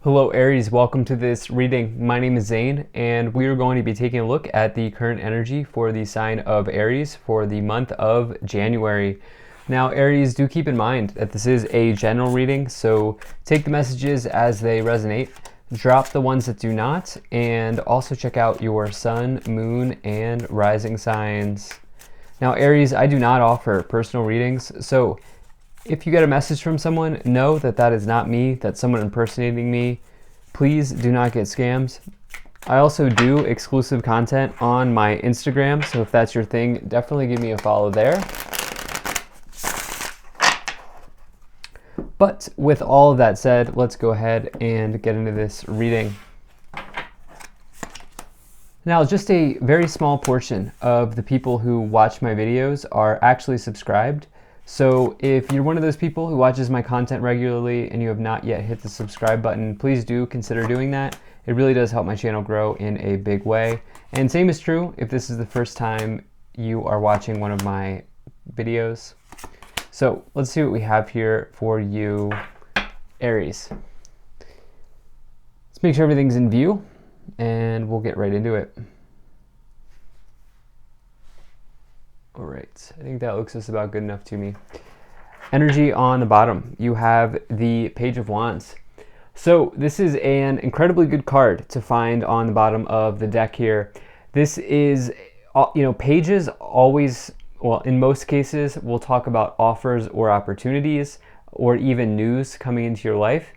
Hello Aries, welcome to this reading. My name is Zane and we are going to be taking a look at the current energy for the sign of Aries for the month of January. Now Aries, do keep in mind that this is a general reading, so take the messages as they resonate, drop the ones that do not, and also check out your sun, moon, and rising signs. Now Aries, I do not offer personal readings, so if you get a message from someone, know that that is not me, that's someone impersonating me. Please do not get scams. I also do exclusive content on my Instagram, so if that's your thing, definitely give me a follow there. But with all of that said, let's go ahead and get into this reading. Now, just a very small portion of the people who watch my videos are actually subscribed. So if you're one of those people who watches my content regularly and you have not yet hit the subscribe button, please do consider doing that. It really does help my channel grow in a big way. And same is true if this is the first time you are watching one of my videos. So let's see what we have here for you, Aries. Let's make sure everything's in view and we'll get right into it. All right, I think that looks just about good enough to me. Energy on the bottom, you have the Page of Wands. So this is an incredibly good card to find on the bottom of the deck here. This is, pages always, well, in most cases, we'll talk about offers or opportunities or even news coming into your life.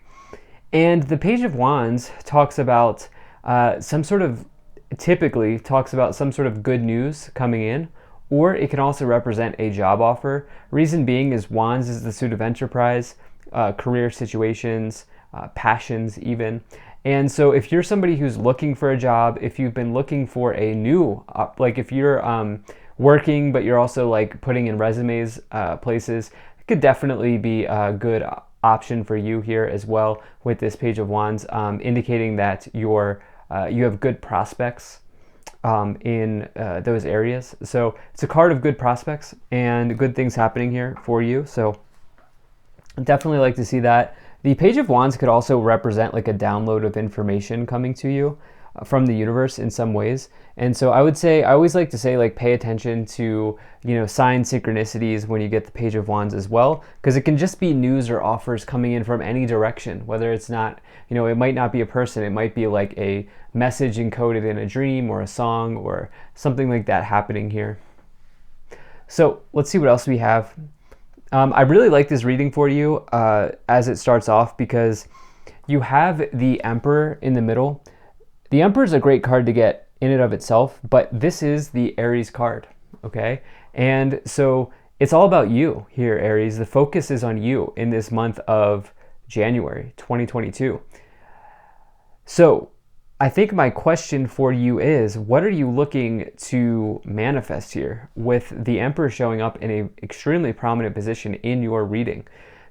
And the Page of Wands talks about typically talks about some sort of good news coming in, or it can also represent a job offer. Reason being is Wands is the suit of enterprise, career situations, passions even. And so if you're somebody who's looking for a job, if you've been looking for a new, like if you're working, but you're also like putting in resumes places, it could definitely be a good option for you here as well with this Page of Wands, indicating that you have good prospects in those areas. So it's a card of good prospects and good things happening here for you. So I'd definitely like to see that. The Page of Wands could also represent like a download of information coming to you from the universe in some ways. And so I always like to say, like, pay attention to, sign synchronicities when you get the Page of Wands as well, because it can just be news or offers coming in from any direction, whether it's not, it might not be a person, it might be like a message encoded in a dream or a song or something like that happening here. So let's see what else we have. I really like this reading for you as it starts off because you have the Emperor in the middle. The Emperor is a great card to get in and of itself, but this is the Aries card, okay? And so it's all about you here, Aries. The focus is on you in this month of January 2022. So I think my question for you is, what are you looking to manifest here with the Emperor showing up in an extremely prominent position in your reading?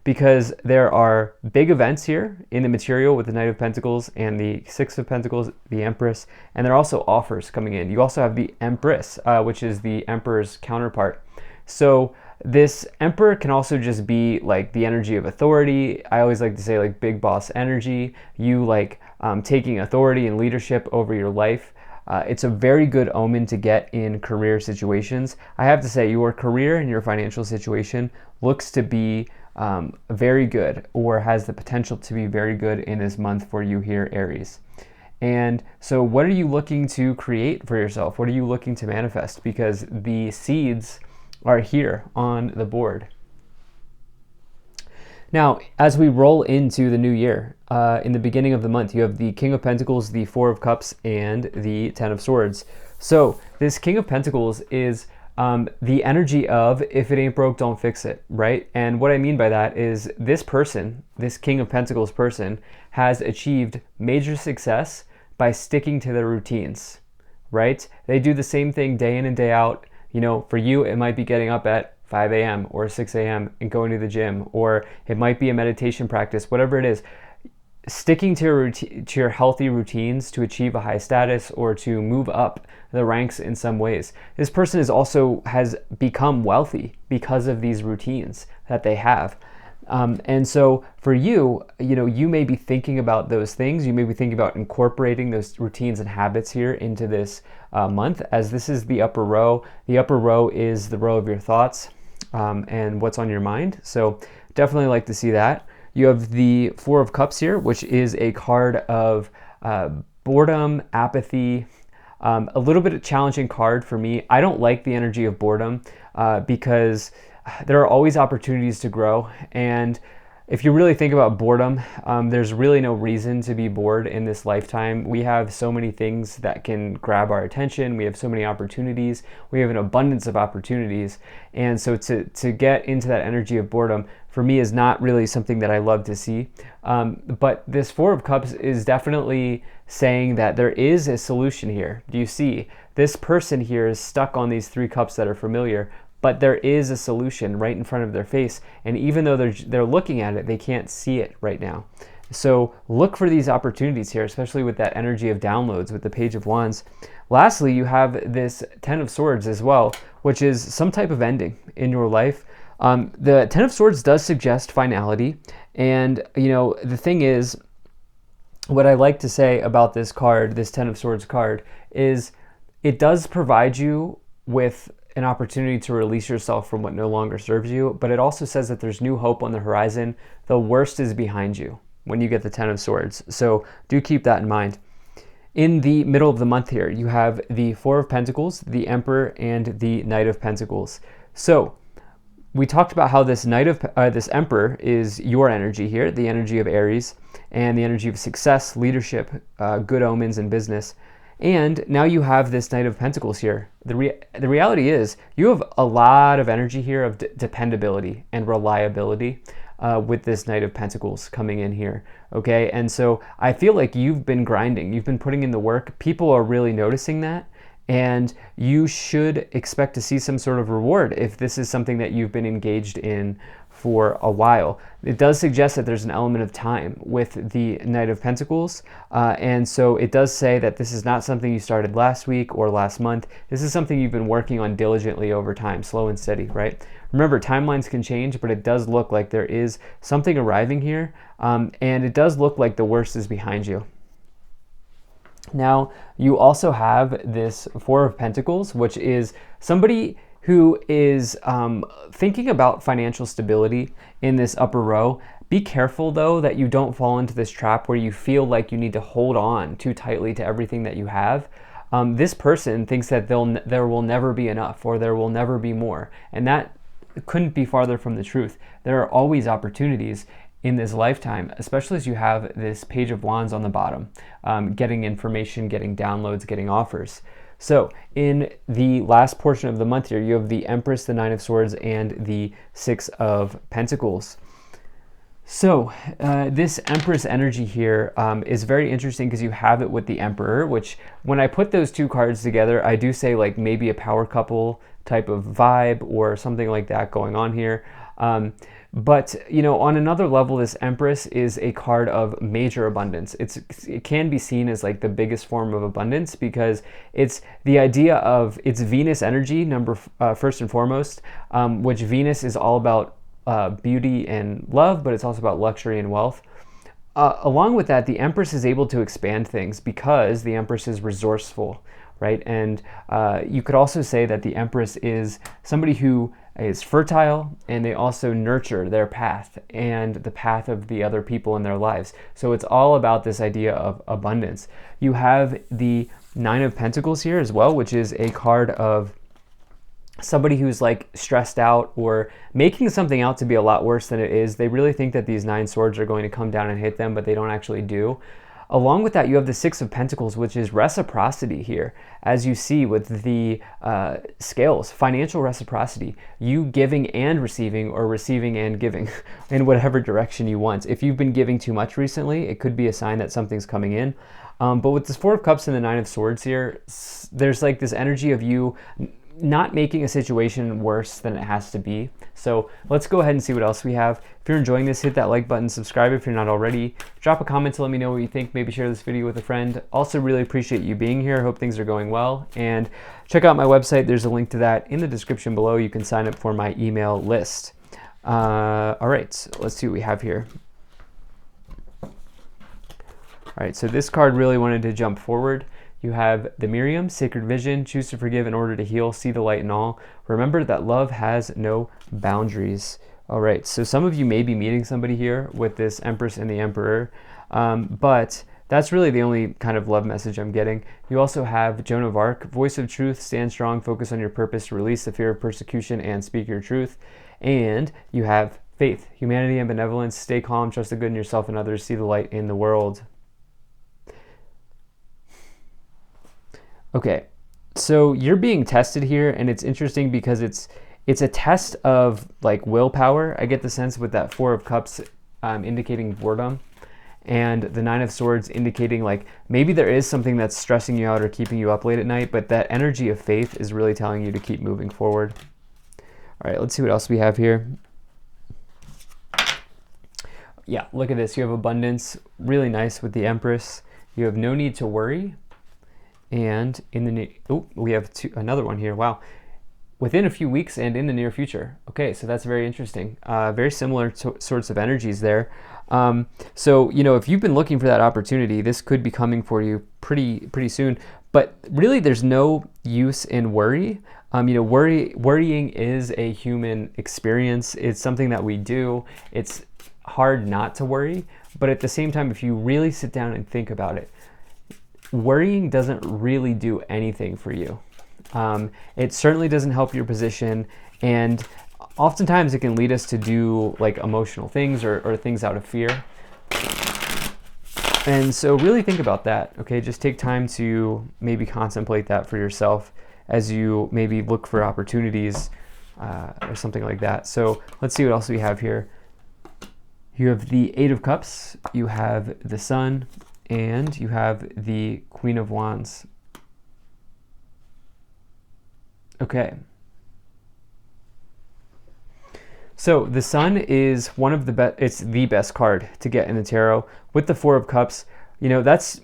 Because there are big events here in the material with the Knight of Pentacles and the Six of Pentacles, the Empress, and there are also offers coming in. You also have the Empress, which is the Emperor's counterpart. So this Emperor can also just be like the energy of authority. I always like to say like big boss energy, you like taking authority and leadership over your life. It's a very good omen to get in career situations. I have to say your career and your financial situation looks to be very good, or has the potential to be very good in this month for you here, Aries. And so what are you looking to create for yourself? What are you looking to manifest? Because the seeds are here on the board. Now, as we roll into the new year, in the beginning of the month, you have the King of Pentacles, the Four of Cups, and the Ten of Swords. So this King of Pentacles is the energy of, if it ain't broke, don't fix it, right? And what I mean by that is this person, this King of Pentacles person, has achieved major success by sticking to their routines, right? They do the same thing day in and day out. For you, it might be getting up at 5 a.m. or 6 a.m. and going to the gym, or it might be a meditation practice, whatever it is. Sticking to your healthy routines to achieve a high status or to move up the ranks in some ways. This person has become wealthy because of these routines that they have. And so for you, you may be thinking about those things. You may be thinking about incorporating those routines and habits here into this month, as this is the upper row. The upper row is the row of your thoughts and what's on your mind. So definitely like to see that. You have the Four of Cups here, which is a card of boredom, apathy, a little bit of challenging card for me. I don't like the energy of boredom because there are always opportunities to grow. And if you really think about boredom, there's really no reason to be bored in this lifetime. We have so many things that can grab our attention. We have so many opportunities. We have an abundance of opportunities. And so to get into that energy of boredom, for me, is not really something that I love to see. But this Four of Cups is definitely saying that there is a solution here. Do you see? This person here is stuck on these three cups that are familiar, but there is a solution right in front of their face. And even though they're looking at it, they can't see it right now. So look for these opportunities here, especially with that energy of downloads with the Page of Wands. Lastly, you have this Ten of Swords as well, which is some type of ending in your life. The Ten of Swords does suggest finality. And, the thing is, what I like to say about this card, this Ten of Swords card, is it does provide you with an opportunity to release yourself from what no longer serves you, but it also says that there's new hope on the horizon. The worst is behind you when you get the Ten of Swords. So do keep that in mind. In the middle of the month here, you have the Four of Pentacles, the Emperor, and the Knight of Pentacles. So we talked about how this this Emperor is your energy here, the energy of Aries, and the energy of success, leadership, good omens in business. And now you have this Knight of Pentacles here. The reality is you have a lot of energy here of dependability and reliability with this Knight of Pentacles coming in here, okay? And so I feel like you've been grinding. You've been putting in the work. People are really noticing that. And you should expect to see some sort of reward if this is something that you've been engaged in for a while. It does suggest that there's an element of time with the Knight of Pentacles. And so it does say that this is not something you started last week or last month. This is something you've been working on diligently over time, slow and steady, right? Remember, timelines can change, but it does look like there is something arriving here. And it does look like the worst is behind you. Now, you also have this Four of Pentacles, which is somebody who is thinking about financial stability in this upper row. Be careful, though, that you don't fall into this trap where you feel like you need to hold on too tightly to everything that you have. This person thinks that there will never be enough, or there will never be more. And that couldn't be farther from the truth. There are always opportunities in this lifetime, especially as you have this Page of Wands on the bottom, getting information, getting downloads, getting offers. So in the last portion of the month here, you have the Empress, the Nine of Swords, and the Six of Pentacles. So this Empress energy here is very interesting because you have it with the Emperor, which when I put those two cards together, I do say like maybe a power couple type of vibe or something like that going on here. But, on another level, this Empress is a card of major abundance. It can be seen as like the biggest form of abundance because it's the idea of it's Venus energy, first and foremost, which Venus is all about beauty and love, but it's also about luxury and wealth. Along with that, the Empress is able to expand things because the Empress is resourceful, right? And you could also say that the Empress is somebody who is fertile, and they also nurture their path and the path of the other people in their lives. So it's all about this idea of abundance. You have the Nine of Pentacles here as well, which is a card of somebody who's like stressed out or making something out to be a lot worse than it is. They really think that these nine swords are going to come down and hit them, but they don't actually do. Along with that, you have the Six of Pentacles, which is reciprocity here. As you see with the scales, financial reciprocity, you giving and receiving, or receiving and giving in whatever direction you want. If you've been giving too much recently, it could be a sign that something's coming in. But with this Four of Cups and the Nine of Swords here, there's like this energy of you not making a situation worse than it has to be. So let's go ahead and see what else we have. If you're enjoying this, hit that like button, subscribe if you're not already, drop a comment to let me know what you think, maybe share this video with a friend. Also really appreciate you being here. Hope things are going well, and check out my website. There's a link to that in the description below. You can sign up for my email list. All right, so let's see what we have here. All right, so this card really wanted to jump forward. You have the Miriam, Sacred Vision, choose to forgive in order to heal, see the light in all. Remember that love has no boundaries. All right, so some of you may be meeting somebody here with this Empress and the Emperor, but that's really the only kind of love message I'm getting. You also have Joan of Arc, voice of truth, stand strong, focus on your purpose, release the fear of persecution, and speak your truth. And you have faith, humanity, and benevolence, stay calm, trust the good in yourself and others, see the light in the world. Okay, so you're being tested here, and it's interesting because it's a test of like willpower. I get the sense with that Four of Cups indicating boredom, and the Nine of Swords indicating like maybe there is something that's stressing you out or keeping you up late at night, but that energy of faith is really telling you to keep moving forward. All right, let's see what else we have here. Yeah, look at this. You have abundance, really nice with the Empress. You have no need to worry. And in the we have another one here. Wow, within a few weeks and in the near future. Okay, so that's very interesting. Very similar sorts of energies there. So if you've been looking for that opportunity, this could be coming for you pretty soon. But really, there's no use in worry. Worrying is a human experience. It's something that we do. It's hard not to worry, but at the same time, if you really sit down and think about it, worrying doesn't really do anything for you. It certainly doesn't help your position, and oftentimes it can lead us to do like emotional things or things out of fear. And so really think about that, okay? Just take time to maybe contemplate that for yourself as you maybe look for opportunities or something like that. So let's see what else we have here. You have the Eight of Cups, you have the Sun, and you have the Queen of Wands. Okay. So the Sun is one of the best, it's the best card to get in the tarot. With the Four of Cups, that's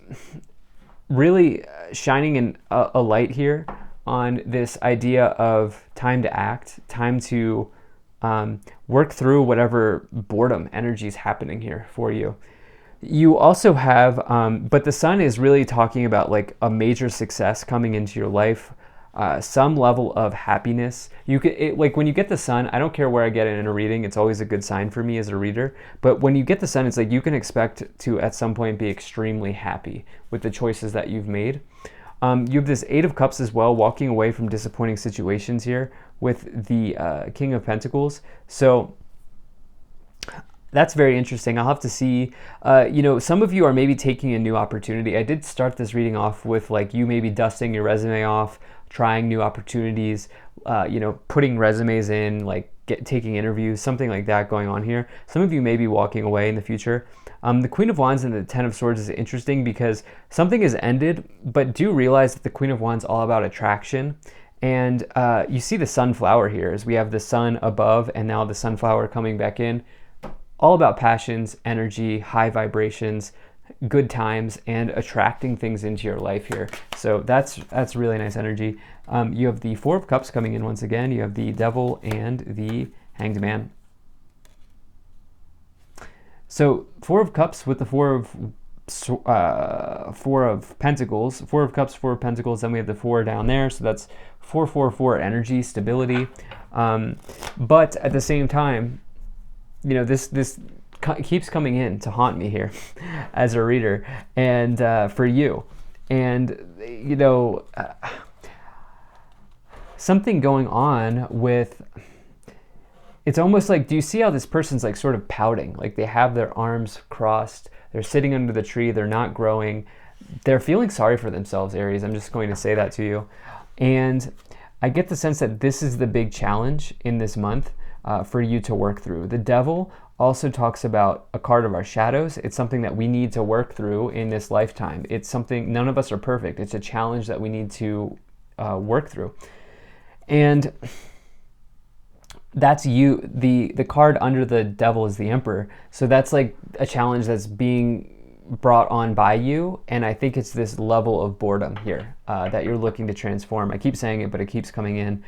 really shining a light here on this idea of time to act, time to work through whatever boredom energy is happening here for you. You also have, but the Sun is really talking about like a major success coming into your life, some level of happiness. Like when you get the Sun, I don't care where I get it in a reading, it's always a good sign for me as a reader. But when you get the Sun, it's like you can expect to at some point be extremely happy with the choices that you've made. You have this Eight of Cups as well, walking away from disappointing situations here with the King of Pentacles. So that's very interesting. I'll have to see. Some of you are maybe taking a new opportunity. I did start this reading off with like you maybe dusting your resume off, trying new opportunities, putting resumes in, like taking interviews, something like that going on here. Some of you may be walking away in the future. The Queen of Wands and the Ten of Swords is interesting because something has ended, but do realize that the Queen of Wands is all about attraction. And you see the sunflower here as we have the sun above and now the sunflower coming back in. All about passions, energy, high vibrations, good times, and attracting things into your life here. So that's really nice energy. You have the Four of Cups coming in once again. You have the Devil and the Hanged Man. So Four of Cups with the Four of Pentacles. Four of Cups, Four of Pentacles. Then we have the Four down there. So that's 4 energy, stability. But at the same time, this keeps coming in to haunt me here as a reader and for you. And, something going on with, it's almost like, do you see how this person's like sort of pouting? Like they have their arms crossed, they're sitting under the tree, they're not growing. They're feeling sorry for themselves, Aries. I'm just going to say that to you. And I get the sense that this is the big challenge in this month. For you to work through. The Devil also talks about a card of our shadows. It's something that we need to work through in this lifetime. It's something, none of us are perfect. It's a challenge that we need to work through. And that's you. The card under the Devil is the Emperor. So that's like a challenge that's being brought on by you. And I think it's this level of boredom here that you're looking to transform. I keep saying it, but it keeps coming in.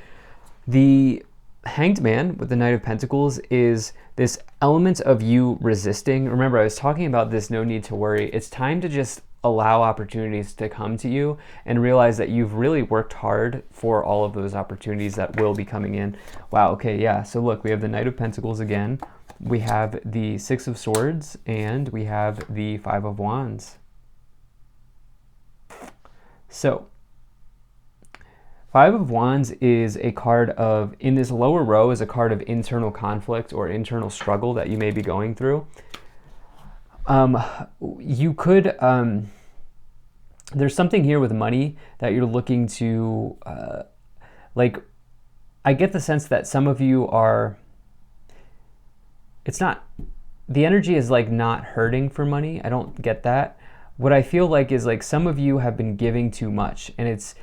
The Hanged Man with the Knight of Pentacles is this element of you resisting. Remember, I was talking about this no need to worry. It's time to just allow opportunities to come to you and realize that you've really worked hard for all of those opportunities that will be coming in. Wow, okay, yeah. So look, we have the Knight of Pentacles again. We have the Six of Swords, and we have the Five of Wands. So, Five of Wands is a card of, in this lower row, is a card of internal conflict or internal struggle that you may be going through. You could, there's something here with money that you're looking to, like, I get the sense that some of you are, it's not, the energy is like not hurting for money. I don't get that. What I feel like is like some of you have been giving too much, and it's,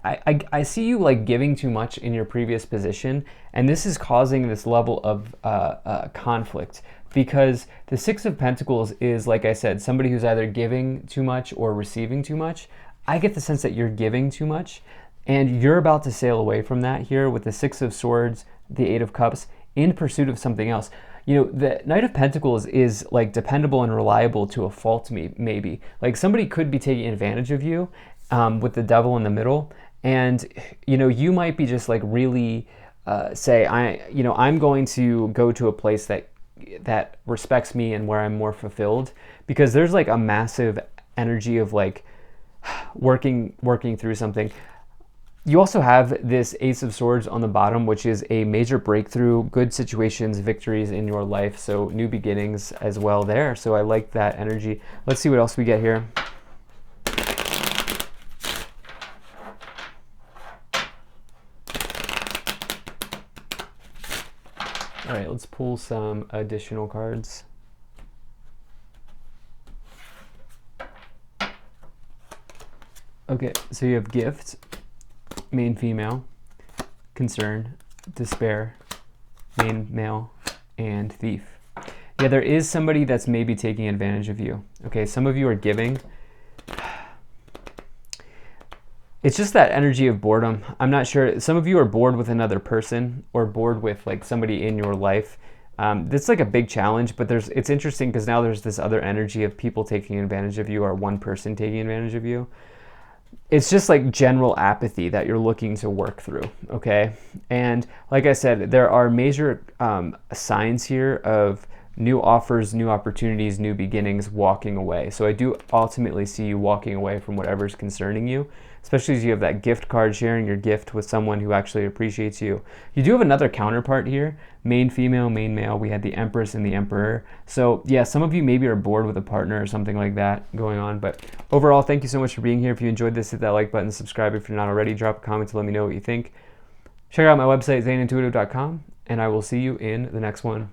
I see you like giving too much in your previous position, and this is causing this level of conflict, because the Six of Pentacles is, like I said, somebody who's either giving too much or receiving too much. I get the sense that you're giving too much, and you're about to sail away from that here with the Six of Swords, the Eight of Cups, in pursuit of something else. You know, the Knight of Pentacles is like dependable and reliable to a fault, maybe. Like somebody could be taking advantage of you, with the Devil in the middle, and you know, you might be just like really say, I'm going to go to a place that respects me and where I'm more fulfilled, because there's like a massive energy of like working through something. You also have this Ace of Swords on the bottom, which is a major breakthrough, good situations, victories in your life, so new beginnings as well there. So I like that energy. Let's see what else we get here. All right, let's pull some additional cards. Okay, so you have Gift, main female, Concern, Despair, main male, and Thief. Yeah, there is somebody that's maybe taking advantage of you. Okay, some of you are giving. It's just that energy of boredom. I'm not sure. Some of you are bored with another person, or bored with like somebody in your life. That's like a big challenge, but it's interesting because now there's this other energy of people taking advantage of you, or one person taking advantage of you. It's just like general apathy that you're looking to work through, okay? And like I said, there are major signs here of new offers, new opportunities, new beginnings, walking away. So I do ultimately see you walking away from whatever's concerning you, especially as you have that gift card, sharing your gift with someone who actually appreciates you. You do have another counterpart here, main female, main male. We had the Empress and the Emperor. So yeah, some of you maybe are bored with a partner or something like that going on. But overall, thank you so much for being here. If you enjoyed this, hit that like button, subscribe if you're not already, drop a comment to let me know what you think. Check out my website, zanintuitive.com, and I will see you in the next one.